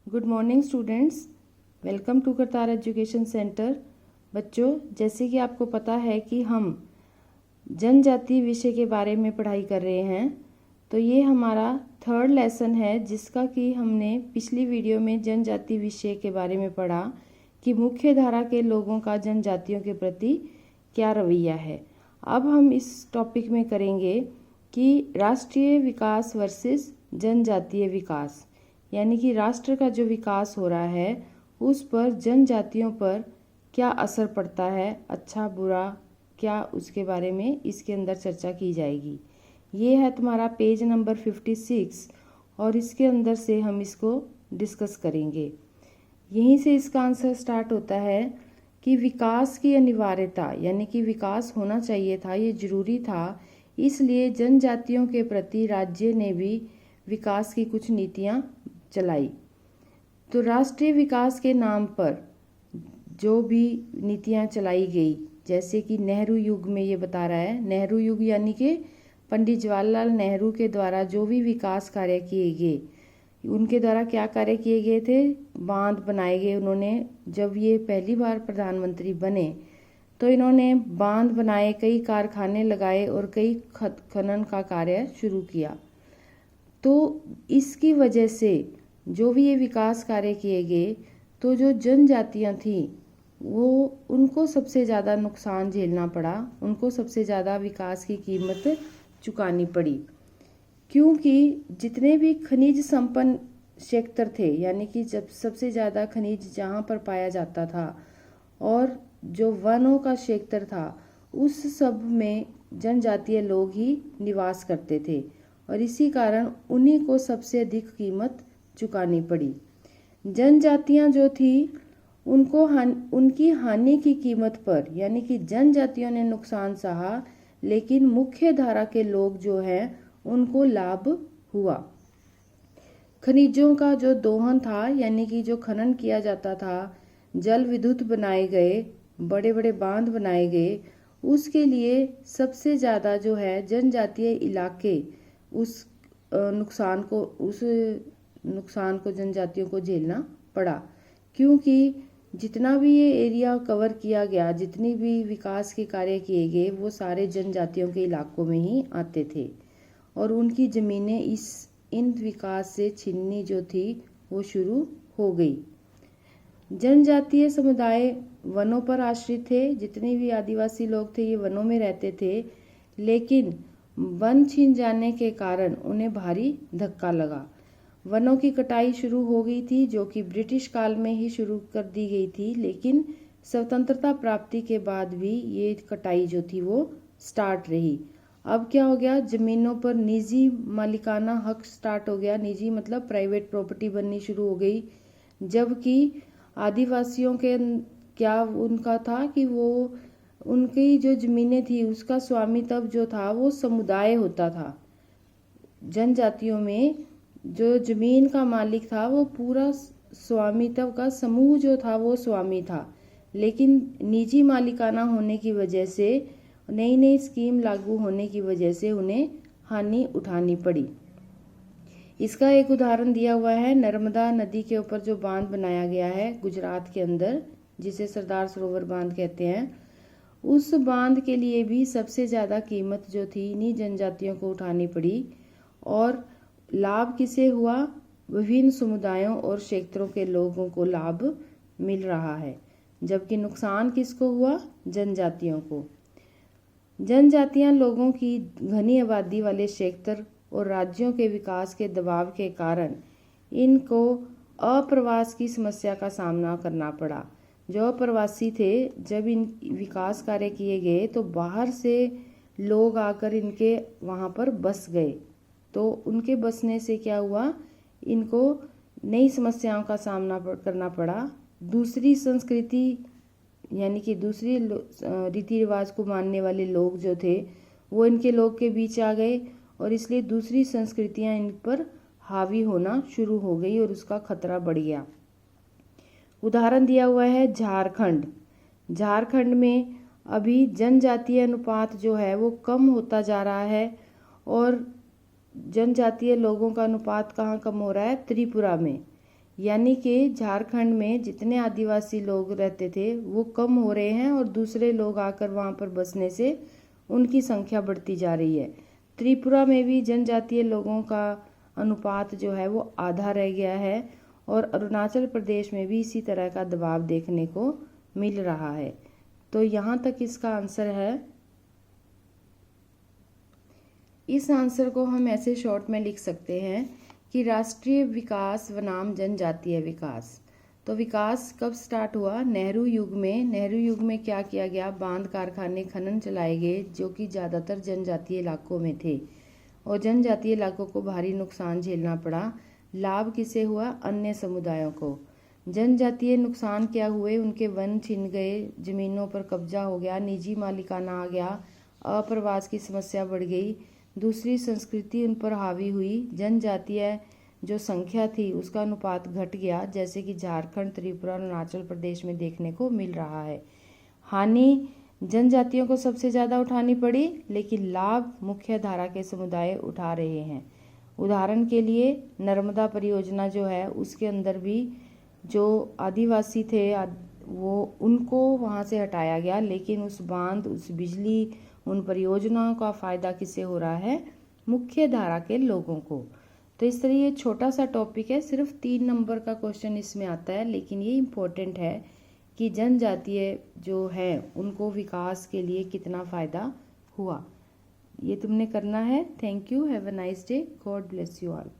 Good morning students, welcome to Kartar education centre. बच्चों, जैसे कि आपको पता है कि हम जनजाति विषय के बारे में पढ़ाई कर रहे हैं, तो ये हमारा थर्ड लेसन है जिसका कि हमने पिछली वीडियो में जनजाति विषय के बारे में पढ़ा कि मुख्य धारा के लोगों का जनजातियों के प्रति क्या रवैया है। अब हम इस टॉपिक में करेंगे कि राष्ट्रीय विकास वर्सेस जनजातीय विकास, यानी कि राष्ट्र का जो विकास हो रहा है उस पर जनजातियों पर क्या असर पड़ता है, अच्छा बुरा क्या, उसके बारे में इसके अंदर चर्चा की जाएगी। ये है तुम्हारा पेज नंबर 56 और इसके अंदर से हम इसको डिस्कस करेंगे। यहीं से इसका आंसर स्टार्ट होता है कि विकास की अनिवार्यता, यानी कि विकास होना चाहिए था, ये जरूरी था, इसलिए जनजातियों के प्रति राज्य ने भी विकास की कुछ नीतियाँ चलाई। तो राष्ट्रीय विकास के नाम पर जो भी नीतियाँ चलाई गई, जैसे कि नेहरू युग में ये बता रहा है, नेहरू युग यानी कि पंडित जवाहरलाल नेहरू के द्वारा जो भी विकास कार्य किए गए, उनके द्वारा क्या कार्य किए गए थे, बांध बनाए गए। उन्होंने जब ये पहली बार प्रधानमंत्री बने तो इन्होंने बांध बनाए, कई कारखाने लगाए और कई खनन का कार्य शुरू किया। तो इसकी वजह से जो भी ये विकास कार्य किए गए, तो जो जनजातियां थी वो उनको सबसे ज़्यादा नुकसान झेलना पड़ा, उनको सबसे ज़्यादा विकास की कीमत चुकानी पड़ी, क्योंकि जितने भी खनिज संपन्न क्षेत्र थे, यानी कि जब सबसे ज़्यादा खनिज जहाँ पर पाया जाता था और जो वनों का क्षेत्र था, उस सब में जनजातीय लोग ही निवास करते थे और इसी कारण उन्हीं को सबसे अधिक कीमत चुकानी पड़ी। जनजातियां जो थी उनको उनकी हानि की कीमत पर, यानी कि जनजातियों ने नुकसान सहा, लेकिन मुख्य धारा के लोग जो हैं उनको लाभ हुआ। खनिजों का जो दोहन था, यानी कि जो खनन किया जाता था, जल विद्युत बनाए गए, बड़े बड़े बांध बनाए गए, उसके लिए सबसे ज़्यादा जो है जनजातीय इलाके उस नुकसान को जनजातियों को झेलना पड़ा, क्योंकि जितना भी ये एरिया कवर किया गया, जितनी भी विकास के कार्य किए गए, वो सारे जनजातियों के इलाकों में ही आते थे और उनकी ज़मीनें इन विकास से छीननी जो थी वो शुरू हो गई। जनजातीय समुदाय वनों पर आश्रित थे, जितने भी आदिवासी लोग थे ये वनों में रहते थे, लेकिन वन छीन जाने के कारण उन्हें भारी धक्का लगा। वनों की कटाई शुरू हो गई थी, जो कि ब्रिटिश काल में ही शुरू कर दी गई थी, लेकिन स्वतंत्रता प्राप्ति के बाद भी ये कटाई जो थी वो स्टार्ट रही। अब क्या हो गया, जमीनों पर निजी मालिकाना हक स्टार्ट हो गया, निजी मतलब प्राइवेट प्रॉपर्टी बननी शुरू हो गई, जबकि आदिवासियों के क्या उनका था कि वो उनकी जो ज़मीनें थी उसका स्वामित्व जो था वो समुदाय होता था। जनजातियों में जो ज़मीन का मालिक था वो पूरा स्वामित्व का समूह जो था वो स्वामी था, लेकिन निजी मालिकाना होने की वजह से, नई नई स्कीम लागू होने की वजह से उन्हें हानि उठानी पड़ी। इसका एक उदाहरण दिया हुआ है, नर्मदा नदी के ऊपर जो बांध बनाया गया है गुजरात के अंदर, जिसे सरदार सरोवर बांध कहते हैं, उस बांध के लिए भी सबसे ज़्यादा कीमत जो थी इन्हीं जनजातियों को उठानी पड़ी और लाभ किसे हुआ, विभिन्न समुदायों और क्षेत्रों के लोगों को लाभ मिल रहा है, जबकि नुकसान किसको हुआ, जनजातियों को। जनजातियां लोगों की घनी आबादी वाले क्षेत्र और राज्यों के विकास के दबाव के कारण इनको अप्रवास की समस्या का सामना करना पड़ा। जो अप्रवासी थे, जब इन विकास कार्य किए गए तो बाहर से लोग आकर इनके वहाँ पर बस गए, तो उनके बसने से क्या हुआ, इनको नई समस्याओं का सामना करना पड़ा। दूसरी संस्कृति, यानी कि दूसरी रीति रिवाज को मानने वाले लोग जो थे वो इनके लोग के बीच आ गए और इसलिए दूसरी संस्कृतियां इन पर हावी होना शुरू हो गई और उसका खतरा बढ़ गया। उदाहरण दिया हुआ है झारखंड। झारखंड में अभी जनजातीय अनुपात जो है वो कम होता जा रहा है और जनजातीय लोगों का अनुपात कहाँ कम हो रहा है, त्रिपुरा में। यानी कि झारखंड में जितने आदिवासी लोग रहते थे वो कम हो रहे हैं और दूसरे लोग आकर वहाँ पर बसने से उनकी संख्या बढ़ती जा रही है। त्रिपुरा में भी जनजातीय लोगों का अनुपात जो है वो आधा रह गया है और अरुणाचल प्रदेश में भी इसी तरह का दबाव देखने को मिल रहा है। तो यहाँ तक इसका आंसर है। इस आंसर को हम ऐसे शॉर्ट में लिख सकते हैं कि राष्ट्रीय विकास बनाम जनजातीय विकास। तो विकास कब स्टार्ट हुआ? नेहरू युग में। नेहरू युग में क्या किया गया? बांध, कारखाने, खनन चलाए गए जो कि ज़्यादातर जनजातीय इलाकों में थे और जनजातीय इलाकों को भारी नुकसान झेलना पड़ा। लाभ किसे हुआ? अन्य समुदायों को। जनजातीय नुकसान क्या हुए? उनके वन छिन गए, जमीनों पर कब्जा हो गया, निजी मालिकाना आ गया, अप्रवास की समस्या बढ़ गई, दूसरी संस्कृति उन पर हावी हुई, जनजातीय जो संख्या थी उसका अनुपात घट गया, जैसे कि झारखंड, त्रिपुरा, अरुणाचल प्रदेश में देखने को मिल रहा है। हानि जनजातियों को सबसे ज़्यादा उठानी पड़ी, लेकिन लाभ मुख्य धारा के समुदाय उठा रहे हैं। उदाहरण के लिए नर्मदा परियोजना जो है उसके अंदर भी जो आदिवासी थे वो उनको वहाँ से हटाया गया, लेकिन उस बांध, उस बिजली, उन परियोजनाओं का फ़ायदा किसे हो रहा है? मुख्य धारा के लोगों को। तो इस तरह ये छोटा सा टॉपिक है, सिर्फ 3 नंबर का क्वेश्चन इसमें आता है, लेकिन ये इम्पोर्टेंट है कि जनजातीय जो है उनको विकास के लिए कितना फ़ायदा हुआ। ये तुमने करना है। Thank you, have a nice day, God bless you all.